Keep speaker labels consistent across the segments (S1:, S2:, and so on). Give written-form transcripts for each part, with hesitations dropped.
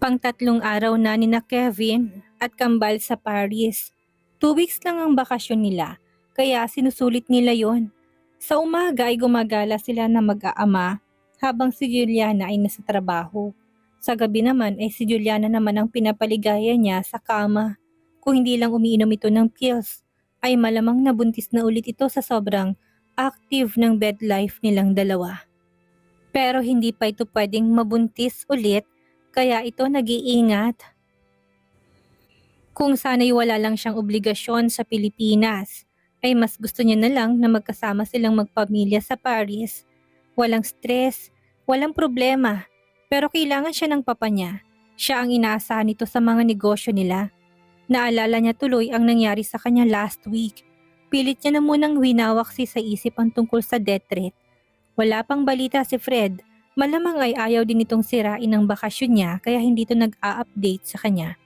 S1: Pangtatlong araw na nina Kevin at Kambal sa Paris. 2 weeks lang ang bakasyon nila, kaya sinusulit nila yon. Sa umaga ay gumagala sila na mag-aama habang si Juliana ay nasa trabaho. Sa gabi naman ay si Juliana naman ang pinapaligaya niya sa kama. Kung hindi lang umiinom ito ng pills, ay malamang nabuntis na ulit ito sa sobrang active ng bed life nilang dalawa. Pero hindi pa ito pwedeng mabuntis ulit kaya ito nag-iingat. Kung sana'y wala lang siyang obligasyon sa Pilipinas, ay mas gusto niya na lang na magkasama silang magpamilya sa Paris. Walang stress, walang problema, pero kailangan siya ng papa niya. Siya ang inaasahan nito sa mga negosyo nila. Naalala niya tuloy ang nangyari sa kanya last week. Pilit niya na munang winawaksi sa isip ang tungkol sa death threat. Wala pang balita si Fred. Malamang ay ayaw din itong sirain ang bakasyon niya kaya hindi ito nag-a-update sa kanya.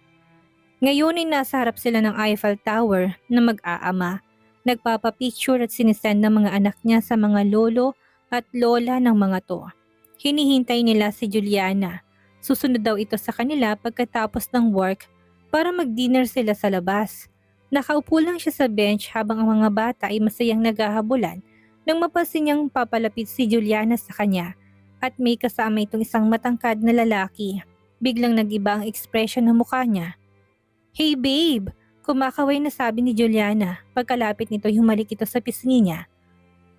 S1: Ngayon ay nasa harap sila ng Eiffel Tower na mag-aama. Nagpapapicture at sinisend ng mga anak niya sa mga lolo at lola ng mga to. Hinihintay nila si Juliana. Susunod daw ito sa kanila pagkatapos ng work para mag-dinner sila sa labas. Nakaupo lang siya sa bench habang ang mga bata ay masayang naghahabulan nang mapansin niyang papalapit si Juliana sa kanya. At may kasama itong isang matangkad na lalaki. Biglang nag-iba ang ekspresyon ng mukha niya. "Hey babe!" Kumakaway na sabi ni Juliana. Pagkalapit nito humalik ito sa pisngi niya.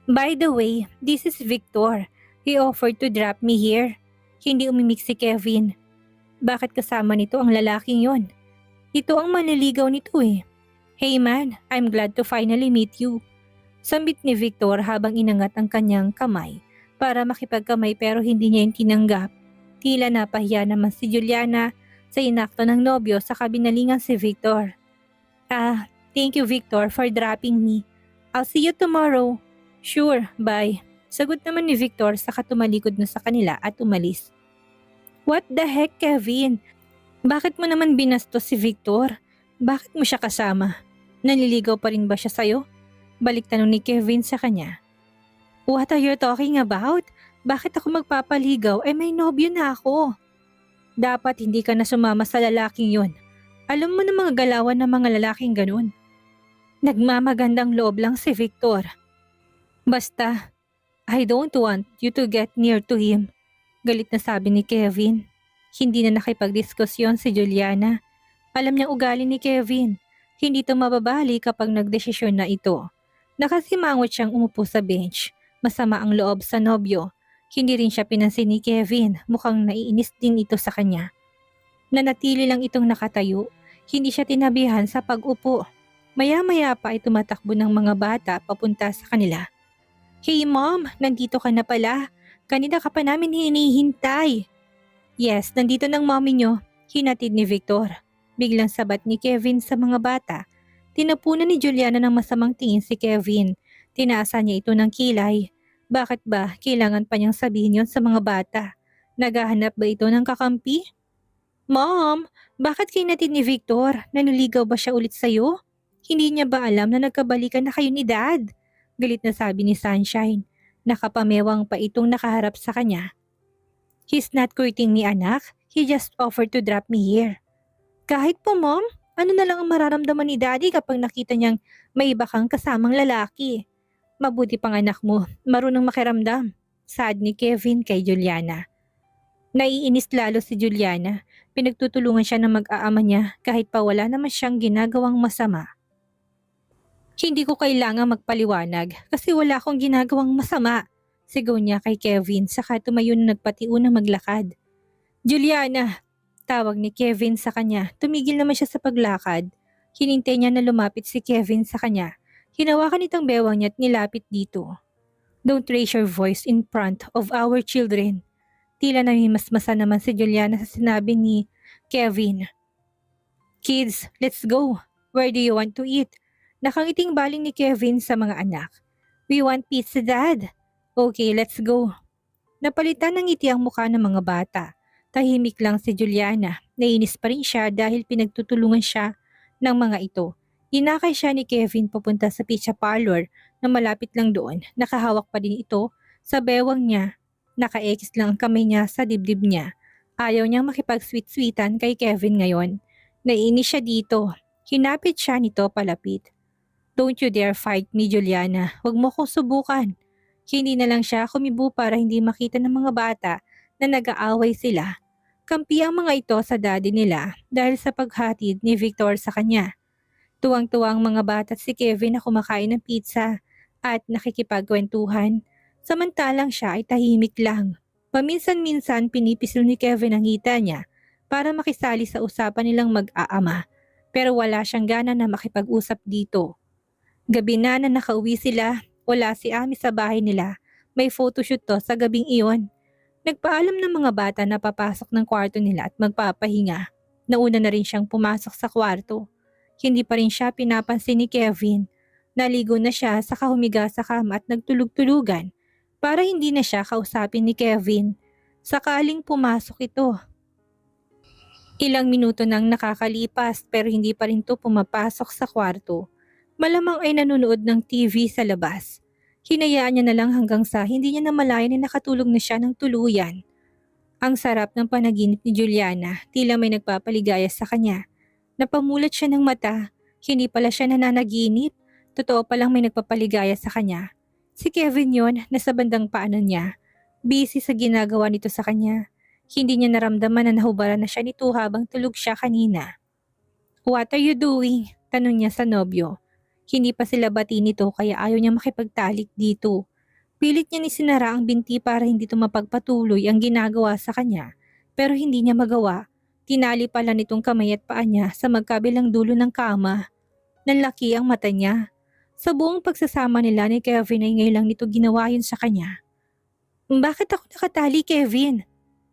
S1: "By the way, this is Victor. He offered to drop me here." Hindi umimik si Kevin. Bakit kasama nito ang lalaking yon? Ito ang manliligaw nito eh. "Hey man, I'm glad to finally meet you." Sambit ni Victor habang inangat ang kanyang kamay para makipagkamay pero hindi niya yung tinanggap. Tila napahiya naman si Juliana sa inakto ng nobyo sa kabinalingan si Victor. Thank you Victor for dropping me. I'll see you tomorrow." "Sure, bye." Sagot naman ni Victor saka tumalikod na sa kanila at umalis. "What the heck Kevin? Bakit mo naman binastos si Victor? Bakit mo siya kasama? Naliligaw pa rin ba siya sa'yo?" Balik tanong ni Kevin sa kanya. "What are you talking about? Bakit ako magpapaligaw? May nobyo na ako." "Dapat hindi ka na sumama sa lalaking yon. Alam mo na mga galawan ng mga lalaking ganun." "Nagmamagandang loob lang si Victor. Basta, I don't want you to get near to him." Galit na sabi ni Kevin. Hindi na nakipagdiskusyon si Juliana. Alam niyang ugali ni Kevin. Hindi ito mababali kapag nagdesisyon na ito. Nakasimangot siyang umupo sa bench. Masama ang loob sa nobyo. Hindi rin siya pinansin ni Kevin. Mukhang naiinis din ito sa kanya. Nanatili lang itong nakatayo. Hindi siya tinabihan sa pag-upo. Maya-maya pa ay tumatakbo ng mga bata papunta sa kanila. "Hey mom, nandito ka na pala. Kanina ka pa namin hinihintay." "Yes, nandito ng mommy nyo," hinatid ni Victor. Biglang sabat ni Kevin sa mga bata. Tinapunan ni Juliana ng masamang tingin si Kevin. Tinaasan niya ito ng kilay. Bakit ba kailangan pa niyang sabihin yon sa mga bata? Naghahanap ba ito ng kakampi? "Mom, bakit kinatid ni Victor? Naniligaw ba siya ulit sa'yo? Hindi niya ba alam na nagkabalikan na kayo ni Dad?" Galit na sabi ni Sunshine. Nakapamewang pa itong nakaharap sa kanya. "He's not courting me anak. He just offered to drop me here." "Kahit po mom, ano na lang ang mararamdaman ni Daddy kapag nakita niyang may iba kang kasamang lalaki? Mabuti pang anak mo, marunong makiramdam." Sad ni Kevin kay Juliana. Naiinis lalo si Juliana. Pinagtutulungan siya ng mag-aama niya kahit pa wala naman siyang ginagawang masama. "Hindi ko kailangang magpaliwanag kasi wala akong ginagawang masama." Sigaw niya kay Kevin saka tumayo na nagpatiuna maglakad. "Juliana!" Tawag ni Kevin sa kanya. Tumigil naman siya sa paglakad. Hinintay niya na lumapit si Kevin sa kanya. Hinawakan itong bewang niya at nilapit dito. "Don't raise your voice in front of our children." Tila namimasmasa naman si Juliana sa sinabi ni Kevin. "Kids, let's go. Where do you want to eat?" Nakangiting baling ni Kevin sa mga anak. "We want pizza, Dad." "Okay, let's go." Napalitan ng ngiti ang mukha ng mga bata. Tahimik lang si Juliana. Nainis pa rin siya dahil pinagtutulungan siya ng mga ito. Inakay siya ni Kevin papunta sa pizza parlor na malapit lang doon. Nakahawak pa din ito sa bewang niya. Naka-X lang ang kamay niya sa dibdib niya. Ayaw niyang makipag-sweet-sweetan kay Kevin ngayon. Naiinis siya dito. Hinapit siya nito palapit. Don't you dare fight me, Juliana. Huwag mo kong subukan. Hindi na lang siya kumibo para hindi makita ng mga bata na nag-aaway sila. Kampi ang mga ito sa daddy nila dahil sa paghatid ni Victor sa kanya. Tuwang-tuwang mga bata at si Kevin na kumakain ng pizza at nakikipagkwentuhan. Samantalang siya ay tahimik lang. Paminsan-minsan pinipisil ni Kevin ang hita niya para makisali sa usapan nilang mag-aama. Pero wala siyang gana na makipag-usap dito. Gabi na nakauwi sila, wala si Ami sa bahay nila. May photoshoot to sa gabing iyon. Nagpaalam ng mga bata na papasok ng kwarto nila at magpapahinga. Nauna na rin siyang pumasok sa kwarto. Hindi pa rin siya pinapansin ni Kevin. Naligo na siya saka humiga sa kama at nagtulog-tulugan para hindi na siya kausapin ni Kevin. Sakaling pumasok ito. Ilang minuto nang nakakalipas pero hindi pa rin to pumapasok sa kwarto. Malamang ay nanonood ng TV sa labas. Hinayaan niya na lang hanggang sa hindi niya namalayan na nakatulog na siya ng tuluyan. Ang sarap ng panaginip ni Juliana, tila may nagpapaligaya sa kanya. Napamulat siya ng mata, hindi pala siya nananaginip. Totoo palang may nagpapaligaya sa kanya. Si Kevin yon, nasa bandang paanan niya. Busy sa ginagawa nito sa kanya. Hindi niya naramdaman na nahubaran na siya nito habang tulog siya kanina. What are you doing? Tanong niya sa nobyo. Hindi pa sila bati nito kaya ayaw niya makipagtalik dito. Pilit niya ni sinara ang binti para hindi ito mapagpatuloy ang ginagawa sa kanya. Pero hindi niya magawa. Tinali pala nitong kamay at paa niya sa magkabilang dulo ng kama. Nanlaki ang mata niya. Sa buong pagsasama nila ni Kevin ay ngayon lang nito ginawa yun sa kanya. Bakit ako nakatali, Kevin?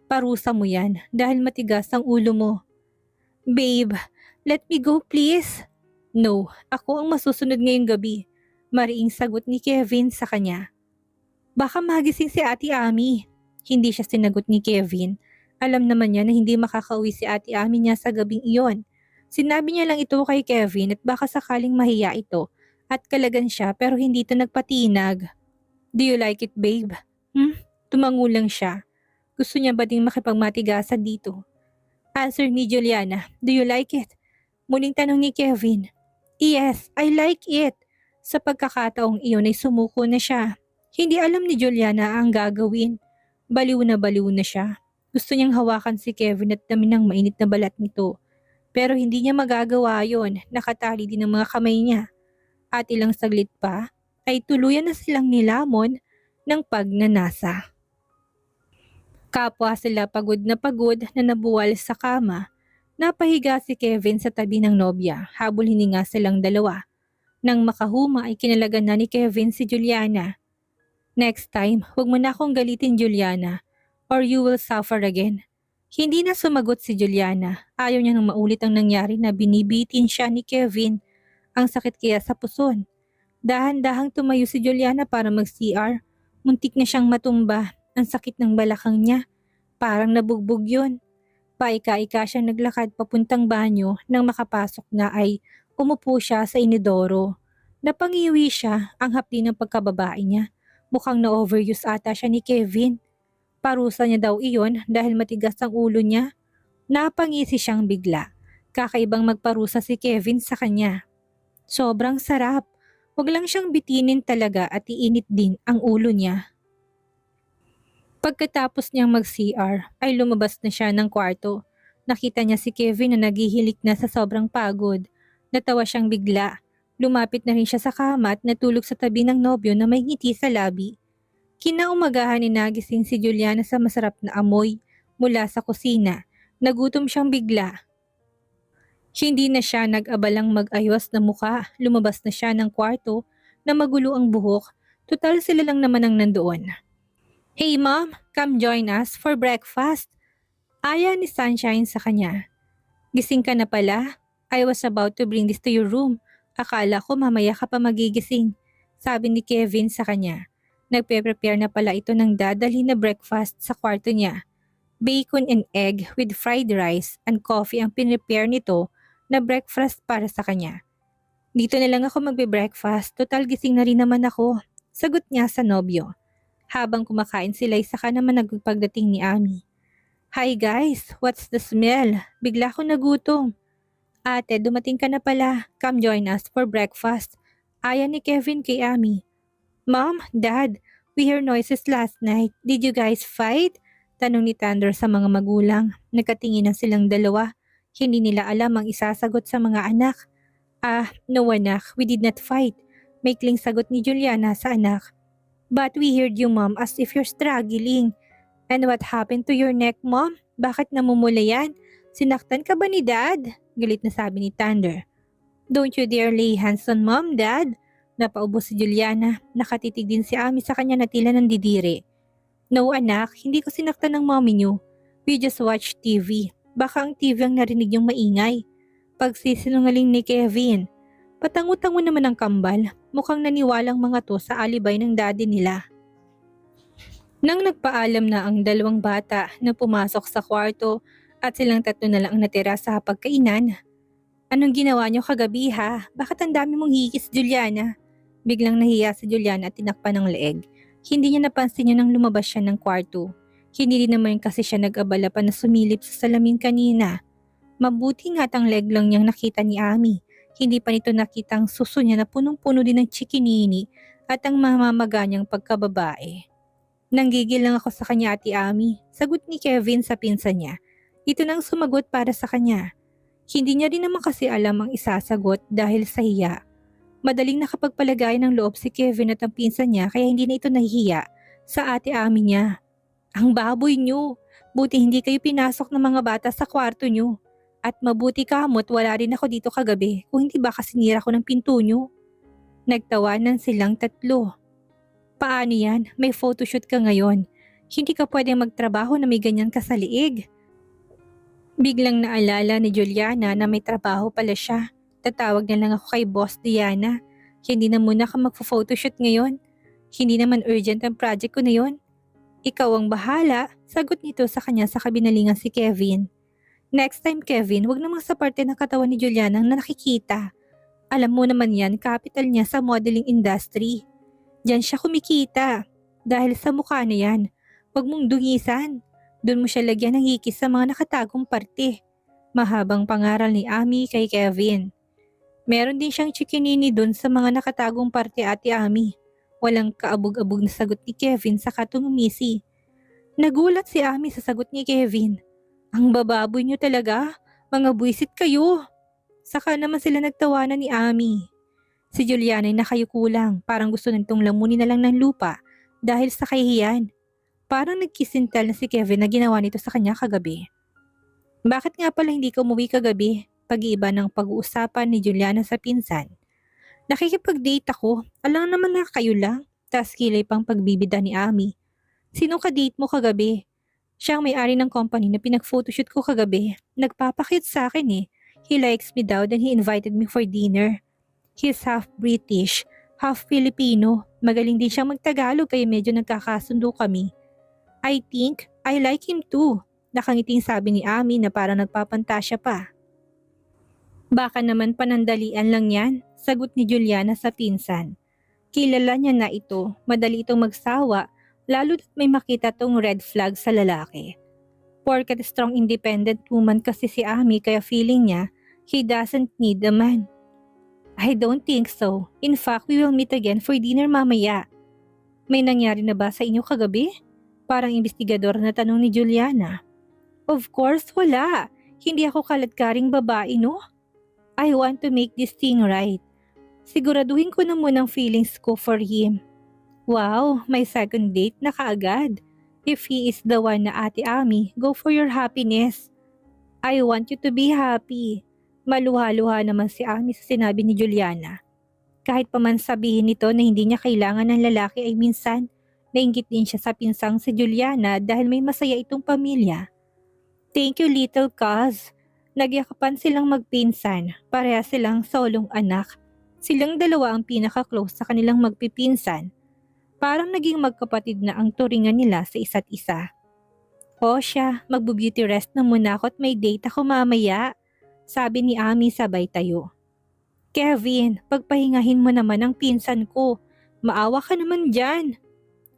S1: Parusa mo yan dahil matigas ang ulo mo. Babe, let me go please. No, ako ang masusunod ngayong gabi. Mariing sagot ni Kevin sa kanya. Baka magising si Ate Ami. Hindi siya sinagot ni Kevin. Alam naman niya na hindi makakauwi si Ate Ami niya sa gabing iyon. Sinabi niya lang ito kay Kevin at baka sakaling mahiya ito at kalagan siya pero hindi ito nagpatinag. Do you like it, babe? Tumango lang siya. Gusto niya ba ding makipagmatigasan dito? Answer ni Juliana, do you like it? Muling tanong ni Kevin. Yes, I like it. Sa pagkakataong iyon ay sumuko na siya. Hindi alam ni Juliana ang gagawin. Baliw na siya. Gusto niyang hawakan si Kevin at damin ng mainit na balat nito. Pero hindi niya magagawa yon, nakatali din ang mga kamay niya. At ilang saglit pa, ay tuluyan na silang nilamon ng pagnanasa. Kapwa sila pagod na nabuwal sa kama. Napahiga si Kevin sa tabi ng nobya, habol hininga silang dalawa. Nang makahuma ay kinalagan na ni Kevin si Juliana. Next time, huwag mo na akong galitin, Juliana, or you will suffer again. Hindi na sumagot si Juliana. Ayaw niya nang maulit ang nangyari na binibitin siya ni Kevin. Ang sakit kaya sa puson. Dahan-dahang tumayo si Juliana para mag-CR. Muntik na siyang matumba. Ang sakit ng balakang niya. Parang nabugbog yun. Paika-ika siyang naglakad papuntang banyo nang makapasok na ay umupo siya sa inidoro. Napangiwi siya ang hapdi ng pagkababae niya. Mukhang na-overuse ata siya ni Kevin. Parusa niya daw iyon dahil matigas ang ulo niya. Napangisi siyang bigla. Kakaibang magparusa si Kevin sa kanya. Sobrang sarap. Huwag lang siyang bitinin talaga at iinit din ang ulo niya. Pagkatapos niyang mag-CR ay lumabas na siya ng kwarto. Nakita niya si Kevin na naghihilik na sa sobrang pagod. Natawa siyang bigla. Lumapit na rin siya sa kama at natulog sa tabi ng nobyo na may ngiti sa labi. Kinaumagahan ni nagising si Juliana sa masarap na amoy mula sa kusina. Nagutom siyang bigla. Hindi na siya nag-abalang mag-ayos na mukha. Lumabas na siya ng kwarto na magulo ang buhok. Tutal sila lang naman ang nandoon. Hey mom, come join us for breakfast. Aya ni Sunshine sa kanya. Gising ka na pala? I was about to bring this to your room. Akala ko mamaya ka pa magigising. Sabi ni Kevin sa kanya. Nagpe-prepare na pala ito ng dadalhin na breakfast sa kwarto niya. Bacon and egg with fried rice and coffee ang pinrepare nito na breakfast para sa kanya. Dito na lang ako magbe-breakfast, total gising na rin naman ako. Sagot niya sa nobyo. Habang kumakain sila, saka naman nagpagdating ni Ami. Hi guys, what's the smell? Bigla ko nagutom. Ate, dumating ka na pala. Come join us for breakfast. Aya ni Kevin kay Ami. Mom, Dad, we hear noises last night. Did you guys fight? Tanong ni Thunder sa mga magulang. Nagkatingin na silang dalawa. Hindi nila alam ang isasagot sa mga anak. No anak, we did not fight. Maikling sagot ni Juliana sa anak. But we heard you mom as if you're struggling. And what happened to your neck mom? Bakit namumula yan? Sinaktan ka ba ni Dad? Galit na sabi ni Thunder. Don't you dare lay hands on mom, Dad. Napaubo si Juliana. Nakatitig din si Ami sa kanya na tila nandidiri. No anak, hindi ko sinaktan ng mommy niyo. We just watch TV. Baka ang TV ang narinig yung maingay. Pagsisinungaling ni Kevin. Patango-tango naman ang kambal. Mukhang naniwalang mga to sa alibay ng daddy nila. Nang nagpaalam na ang dalawang bata na pumasok sa kwarto at silang tatlo na lang ang natira sa pagkainan. Anong ginawa niyo kagabi ha? Bakit ang dami mong higis, Juliana? Biglang nahiya si Juliana at tinakpan ng leeg. Hindi niya napansin niya nang lumabas siya ng kwarto. Hindi din naman kasi siya nag-abala pa na sumilip sa salamin kanina. Mabuti nga't ang leg lang niyang nakita ni Ami. Hindi pa nito nakitang suso niya na punong-puno din ng chikinini at ang mamamaga niyang pagkababae. Nanggigil lang ako sa kanya, Ate Ami. Sagot ni Kevin sa pinsan niya. Ito nang sumagot para sa kanya. Hindi niya rin naman kasi alam ang isasagot dahil sa hiya. Madaling nakapagpalagay ng loob si Kevin at ang pinsan niya kaya hindi na ito nahihiya sa Ate Ami niya. Ang baboy niyo. Buti hindi kayo pinasok ng mga bata sa kwarto niyo. At mabuti kamo't wala rin ako dito kagabi kung hindi baka sinira ko ng pinto niyo. Nagtawanan silang tatlo. Paano yan? May photoshoot ka ngayon. Hindi ka pwedeng magtrabaho na may ganyan ka sa liig. Biglang naalala ni Juliana na may trabaho pala siya. Tatawag na lang ako kay Boss Diana. Hindi na muna ka magpo-photoshoot ngayon. Hindi naman urgent ang project ko na yon. Ikaw ang bahala, sagot nito sa kanya sa kabinalingan si Kevin. Next time Kevin, wag namang sa parte ng katawan ni Juliana na nakikita. Alam mo naman yan, capital niya sa modeling industry. Diyan siya kumikita. Dahil sa mukha na yan, wag mong dungisan. Doon mo siya lagyan ng hikis sa mga nakatagong parte. Mahabang pangaral ni Ami kay Kevin. Meron din siyang chikinini doon sa mga nakatagong parte, Ate Ami. Walang kaabog-abog na sagot ni Kevin sa katungumisi. Nagulat si Ami sa sagot ni Kevin. Ang bababoy niyo talaga, mga buwisit kayo. Saka naman sila nagtawanan ni Ami. Si Juliana ay nakayuko lang, parang gusto nitong lamunin na lang ng lupa dahil sa kahihiyan. Parang nagkisintal na si Kevin na ginawa nito sa kanya kagabi. Bakit nga pala hindi ka umuwi kagabi? Pag-iiba ng pag-uusapan ni Juliana sa pinsan. Nakikipag-date ako, alam naman na kayo lang, tas kilay pang pagbibida ni Ami. Sino ka-date mo kagabi? Siya ang may-ari ng company na pinag-photoshoot ko kagabi. Nagpapakit sa akin eh. He likes me daw then he invited me for dinner. He's half British, half Filipino. Magaling din siyang magtagalog kaya medyo nagkakasundo kami. I think I like him too. Nakangiting sabi ni Ami na parang nagpapantasya pa. Baka naman panandalian lang yan, sagot ni Juliana sa pinsan. Kilala niya na ito, madali itong magsawa, lalo na't may makita tong red flag sa lalaki. Porket strong independent woman kasi si Ami kaya feeling niya, he doesn't need a man. I don't think so. In fact, we will meet again for dinner mamaya. May nangyari na ba sa inyo kagabi? Parang investigador na tanong ni Juliana. Of course, wala. Hindi ako kaladkaring babae, no? I want to make this thing right. Siguraduhin ko na muna ang feelings ko for him. Wow, may second date na kaagad. If he is the one na Ate Ami, go for your happiness. I want you to be happy. Maluha-luha naman si Ami sa sinabi ni Juliana. Kahit pa man sabihin nito na hindi niya kailangan ng lalaki ay minsan, nainggit din siya sa pinsang si Juliana dahil may masaya itong pamilya. Thank you little cuz. Nagyakapan silang magpinsan, pareha silang solong anak. Silang dalawa ang pinaka-close sa kanilang magpipinsan. Parang naging magkapatid na ang turingan nila sa isa't isa. O siya, magbo-beauty rest na muna ako at may date ako mamaya, sabi ni Ami sabay tayo. Kevin, pagpahingahin mo naman ang pinsan ko. Maawa ka naman dyan.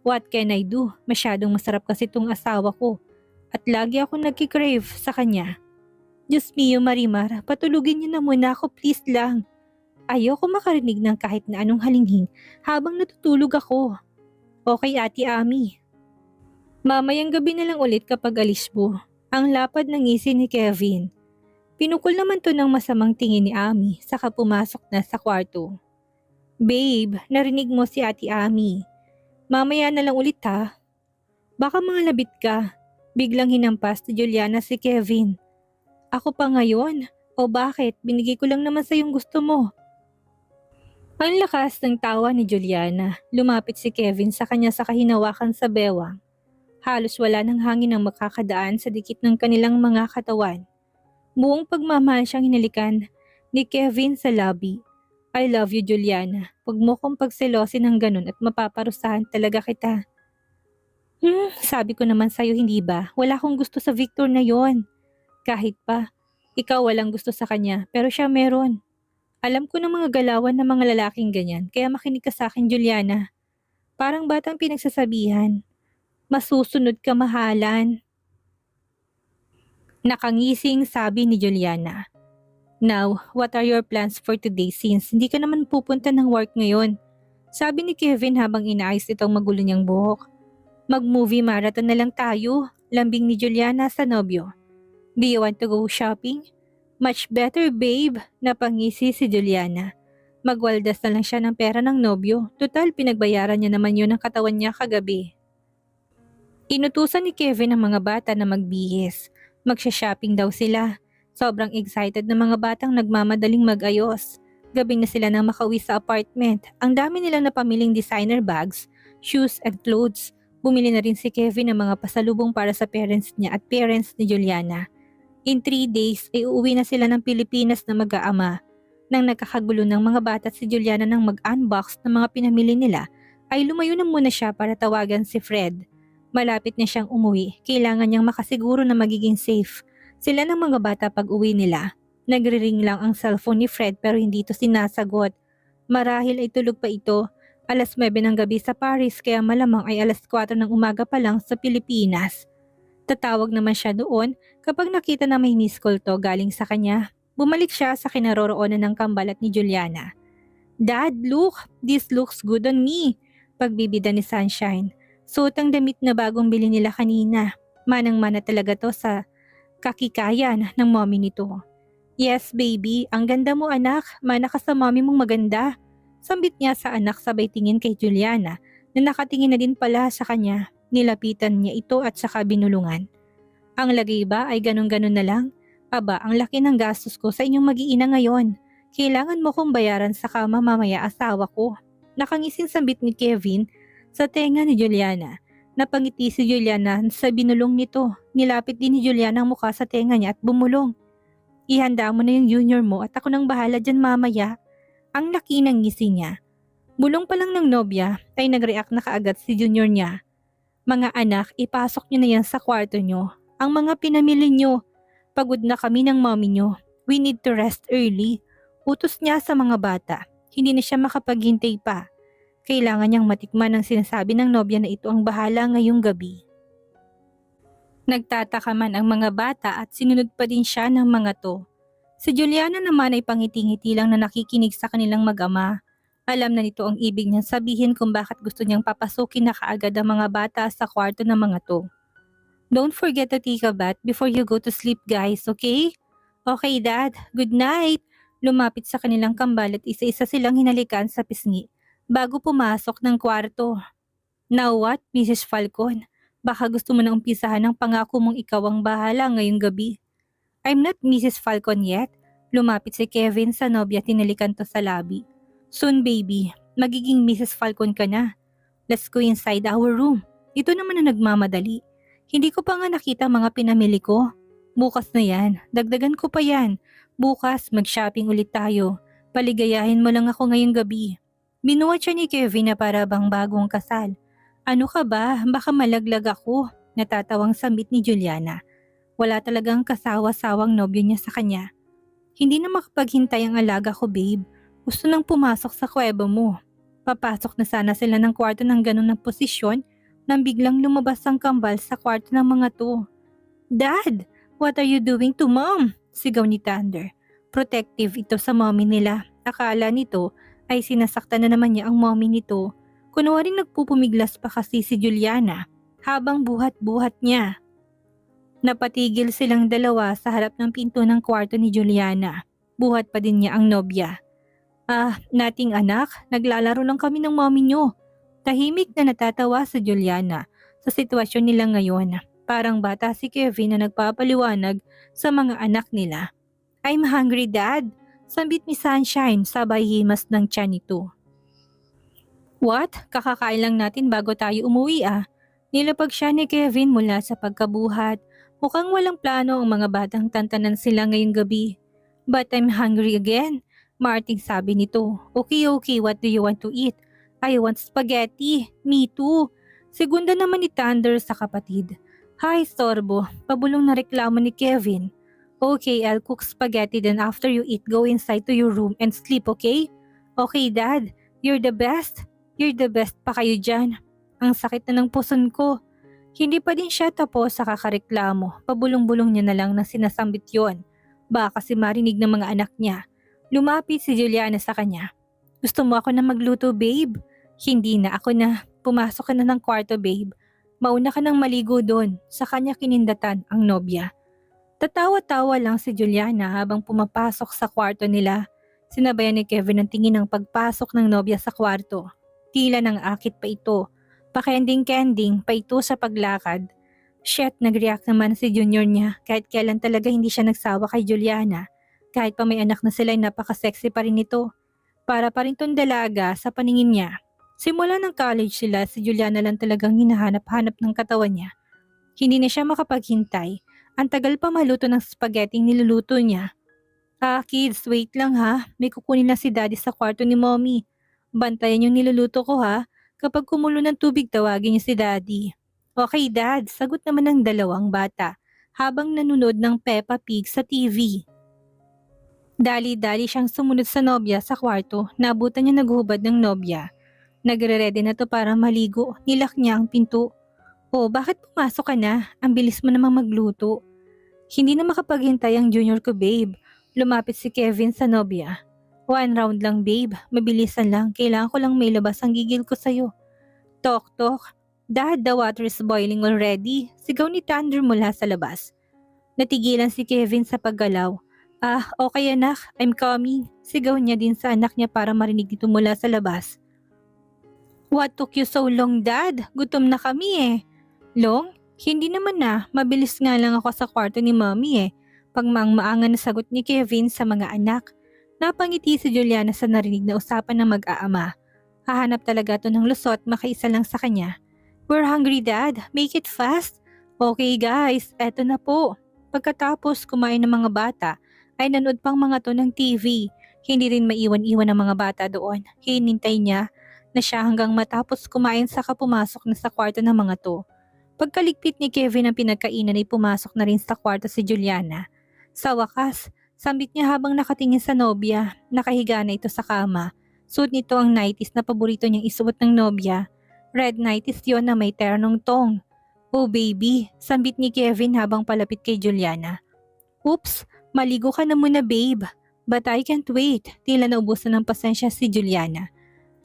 S1: What can I do? Masyadong masarap kasi itong asawa ko. at lagi ako nagkikrave sa kanya. Diyos mio Marimar, patulugin niyo na muna ako please lang. Ayoko makarinig ng kahit na anong halinghing habang natutulog ako. Okay Ate Ami. Mamayang gabi na lang ulit kapag alis mo. Ang lapad ng ngisi ni Kevin. Pinukol naman to ng masamang tingin ni Ami saka pumasok na sa kwarto. Babe, narinig mo si Ate Ami. Mamaya na lang ulit ha. Baka mga labit ka. Biglang hinampas ni Juliana si Kevin. Ako pa ngayon? O bakit? Binigay ko lang naman sa yung gusto mo. Ang lakas ng tawa ni Juliana. Lumapit si Kevin sa kanya sa kahinawakan sa bewang. Halos wala ng hangin ang makakadaan sa dikit ng kanilang mga katawan. Buong pagmamahal siyang hinalikan ni Kevin sa lobby. I love you Juliana. Huwag mo kong pagselosin ng ganun at mapaparusahan talaga kita. Sabi ko naman sa'yo hindi ba? Wala akong gusto sa Victor na yon. Kahit pa, ikaw walang gusto sa kanya pero siya meron. Alam ko ng mga galawan ng mga lalaking ganyan kaya makinig ka sa akin Juliana. Parang batang pinagsasabihan. Masusunod ka mahalan. Nakangising sabi ni Juliana. Now, what are your plans for today since hindi ka naman pupunta ng work ngayon? Sabi ni Kevin habang inaayos itong magulo niyang buhok. Mag-movie marathon na lang tayo, lambing ni Juliana sa nobyo. Do you want to go shopping? Much better babe, napangisi si Juliana. Magwaldas na lang siya ng pera ng nobyo, total pinagbayaran niya naman yun ng katawan niya kagabi. Inutusan ni Kevin ang mga bata na magbihis. Magsha-shopping daw sila. Sobrang excited na mga batang nagmamadaling mag-ayos. Gabi na sila nang makauwi sa apartment. Ang dami nilang napamiling designer bags, shoes and clothes. Bumili na rin si Kevin ng mga pasalubong para sa parents niya at parents ni Juliana. In 3 days ay uuwi na sila ng Pilipinas na mag-aama. Nang nagkakagulo ng mga bata at si Juliana nang mag-unbox ng mga pinamili nila, ay lumayo na muna siya para tawagan si Fred. Malapit na siyang umuwi, kailangan niyang makasiguro na magiging safe. Sila ng mga bata pag uwi nila. Nagre-ring lang ang cellphone ni Fred pero hindi ito sinasagot. Marahil ay tulog pa ito. Alas 9 ng gabi sa Paris kaya malamang ay alas 4 ng umaga pa lang sa Pilipinas. Tatawag naman siya doon kapag nakita na may miss call to galing sa kanya. Bumalik siya sa kinaroroonan ng kambalat ni Juliana. Dad, look! This looks good on me! Pagbibida ni Sunshine. Suot ang damit na bagong bili nila kanina. Manang-mana talaga to sa kakikayan ng mommy nito. Yes baby, ang ganda mo anak. Mana ka sa mommy mong maganda. Sambit niya sa anak sabay tingin kay Juliana na nakatingin na din pala sa kanya. Nilapitan niya ito at saka binulungan. Ang lagay ba ay ganun-ganun na lang? Aba, ang laki ng gastos ko sa inyong mag-iina ngayon. Kailangan mo kong bayaran sa kama mamaya asawa ko. Nakangising sambit ni Kevin sa tenga ni Juliana. Napangiti si Juliana sa binulong nito. Nilapit din ni Juliana ang mukha sa tenga niya at bumulong. Ihanda mo na yung junior mo at ako nang bahala dyan mamaya. Ang laki ng ngisi niya. Bulong pa lang ng nobya ay nag-react na kaagad si junior niya. Mga anak, ipasok niyo na yan sa kwarto niyo. Ang mga pinamili niyo. Pagod na kami ng mommy niyo. We need to rest early. Utos niya sa mga bata. Hindi na siya makapaghintay pa. Kailangan niyang matikman ang sinasabi ng nobya na ito ang bahala ngayong gabi. Nagtataka man ang mga bata at sinunod pa din siya ng mga to. Si Juliana naman ay pangiti-ngiti lang na nakikinig sa kanilang mag-ama. Alam na nito ang ibig niyang sabihin kung bakit gusto niyang papasukin na kaagad ang mga bata sa kwarto ng mga to. Don't forget to take a bath before you go to sleep guys, okay? Okay dad, good night! Lumapit sa kanilang kambal at isa-isa silang hinalikan sa pisngi bago pumasok ng kwarto. Now what, Mrs. Falcon? Baka gusto mo na umpisahan ng pangako mong ikaw ang bahala ngayong gabi. I'm not Mrs. Falcon yet. Lumapit si Kevin sa nobya at tinalikan to sa labi. Soon baby, magiging Mrs. Falcon ka na. Let's go inside our room. Ito naman na nagmamadali. Hindi ko pa nga nakita mga pinamili ko. Bukas na yan, dagdagan ko pa yan. Bukas mag-shopping ulit tayo. Paligayahin mo lang ako ngayong gabi. Binuhat siya ni Kevin na para bang bagong kasal. Ano ka ba? Baka malaglag ako. Natatawang sambit ni Juliana. Wala talagang kasawa-sawang nobyo niya sa kanya. Hindi na makapaghintay ang alaga ko babe. Gusto nang pumasok sa kuweba mo. Papasok na sana sila ng kwarto ng ganun na posisyon nang biglang lumabas ang kambal sa kwarto ng mga to. Dad, what are you doing to Mom? Sigaw ni Thunder. Protective ito sa mommy nila. Akala nito ay sinasaktan na naman niya ang mommy nito. Kunwaring nagpupumiglas pa kasi si Juliana habang buhat-buhat niya. Napatigil silang dalawa sa harap ng pinto ng kwarto ni Juliana. Buhat pa din niya ang nobya. Nating anak, naglalaro lang kami ng mommy nyo. Tahimik na natatawa sa Juliana sa sitwasyon nila ngayon. Parang bata si Kevin na nagpapaliwanag sa mga anak nila. I'm hungry, Dad. Sambit ni Sunshine sabay himas ng tiyan nito. What? Kakakain lang natin bago tayo umuwi Nilapag siya ni Kevin mula sa pagkabuhat. Mukhang walang plano ang mga batang tantanan sila ngayong gabi. But I'm hungry again. Marting sabi nito. Okay, what do you want to eat? I want spaghetti. Me too. Segunda naman ni Thunder sa kapatid. Hi, Storbo. Pabulong na reklamo ni Kevin. Okay, I'll cook spaghetti then after you eat, go inside to your room and sleep, okay? Okay, Dad. You're the best. You're the best pa kayo dyan. Ang sakit na ng puson ko. Hindi pa din siya tapos sa kakareklamo. Pabulong-bulong niya na lang na sinasambit yon. Baka kasi marinig ng mga anak niya. Lumapit si Juliana sa kanya. Gusto mo ako na magluto, babe? Hindi na, ako na. Pumasok ka na ng kwarto, babe. Mauna ka nang maligo doon. Sa kanya kinindatan ang nobya. Tatawa-tawa lang si Juliana habang pumapasok sa kwarto nila. Sinabayan ni Kevin ang tingin ng pagpasok ng nobya sa kwarto. Tila nang akit pa ito. Pakending-kending pa ito sa paglakad. Shit, nag-react naman si junior niya kahit kailan talaga hindi siya nagsawa kay Juliana. Kahit pa may anak na sila ay napaka-sexy pa rin ito. Para pa rin tong dalaga sa paningin niya. Simula ng college sila, si Juliana lang talagang hinahanap-hanap ng katawan niya. Hindi na siya makapaghintay. Ang tagal pa maluto ng spaghetti niluluto niya. Kids, wait lang May kukunin na si daddy sa kwarto ni mommy. Bantayan yung niluluto ko Kapag kumulo ng tubig, tawagin niyo si daddy. Okay, Dad, sagot naman ng dalawang bata habang nanonood ng Peppa Pig sa TV. Dali-dali siyang sumunod sa nobya sa kwarto. Naabutan niya naghubad ng nobya. Nagre-ready na to para maligo. Nilak niya ang pinto. Bakit pumasok ka na? Ang bilis mo namang magluto. Hindi na makapaghintay ang junior ko, babe. Lumapit si Kevin sa nobya. 1 round lang, babe. Mabilisan lang. Kailangan ko lang may labas ang gigil ko sa'yo. Tok. Dad, the water is boiling already. Sigaw ni Thunder mula sa labas. Natigilan si Kevin sa paggalaw. Okay anak. I'm coming. Sigaw niya din sa anak niya para marinig dito mula sa labas. What took you so long, Dad? Gutom na kami Long? Hindi naman Mabilis nga lang ako sa kwarto ni Mommy Pagmaang-maangan na sagot ni Kevin sa mga anak. Napangiti si Juliana sa narinig na usapan ng mag-aama. Hahanap talaga to ng lusot, makaisa lang sa kanya. We're hungry, Dad. Make it fast. Okay guys, eto na po. Pagkatapos kumain ng mga bata, ay nanood pang mga to ng TV. Hindi rin maiwan-iwan ang mga bata doon. Hinintay niya na siya hanggang matapos kumain saka pumasok na sa kwarto ng mga to. Pagkaligpit ni Kevin ang pinagkainan ay pumasok na rin sa kwarto si Juliana. Sa wakas, sambit niya habang nakatingin sa nobya. Nakahiga na ito sa kama. Suot nito ang nighties na paborito niyang isuot ng nobya. Red nighties yon na may ternong tong. Oh baby, sambit ni Kevin habang palapit kay Juliana. Oops, maligo ka na muna babe. But I can't wait. Tila naubusan ng pasensya si Juliana.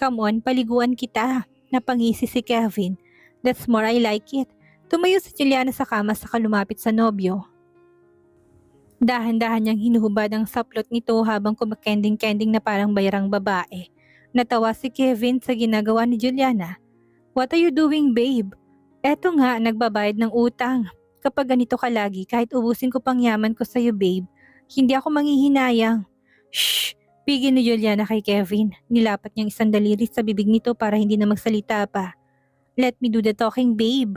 S1: Come on, paliguan kita. Napangisi si Kevin. That's more, I like it. Tumayo si Juliana sa kama saka lumapit sa nobyo. Dahan-dahan niyang hinuhubad ang saplot nito habang kumakending-kending na parang bayarang babae. Natawa si Kevin sa ginagawa ni Juliana. What are you doing, babe? Eto nga, nagbabayad ng utang. Kapag ganito ka lagi, kahit ubusin ko pang yaman ko sa'yo, babe, hindi ako manghihinayang. Shh! Pigil ni Juliana kay Kevin. Nilapat niyang isang daliri sa bibig nito para hindi na magsalita pa. Let me do the talking, babe.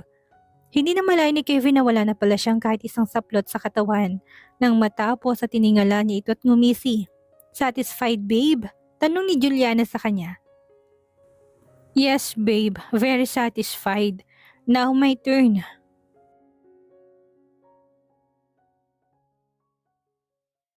S1: Hindi na malay ni Kevin na wala na pala siyang kahit isang saplot sa katawan. Nang matapos at tiningala niya ito at ngumisi. Satisfied, babe? Tanong ni Juliana sa kanya. Yes, babe. Very satisfied. Now my turn.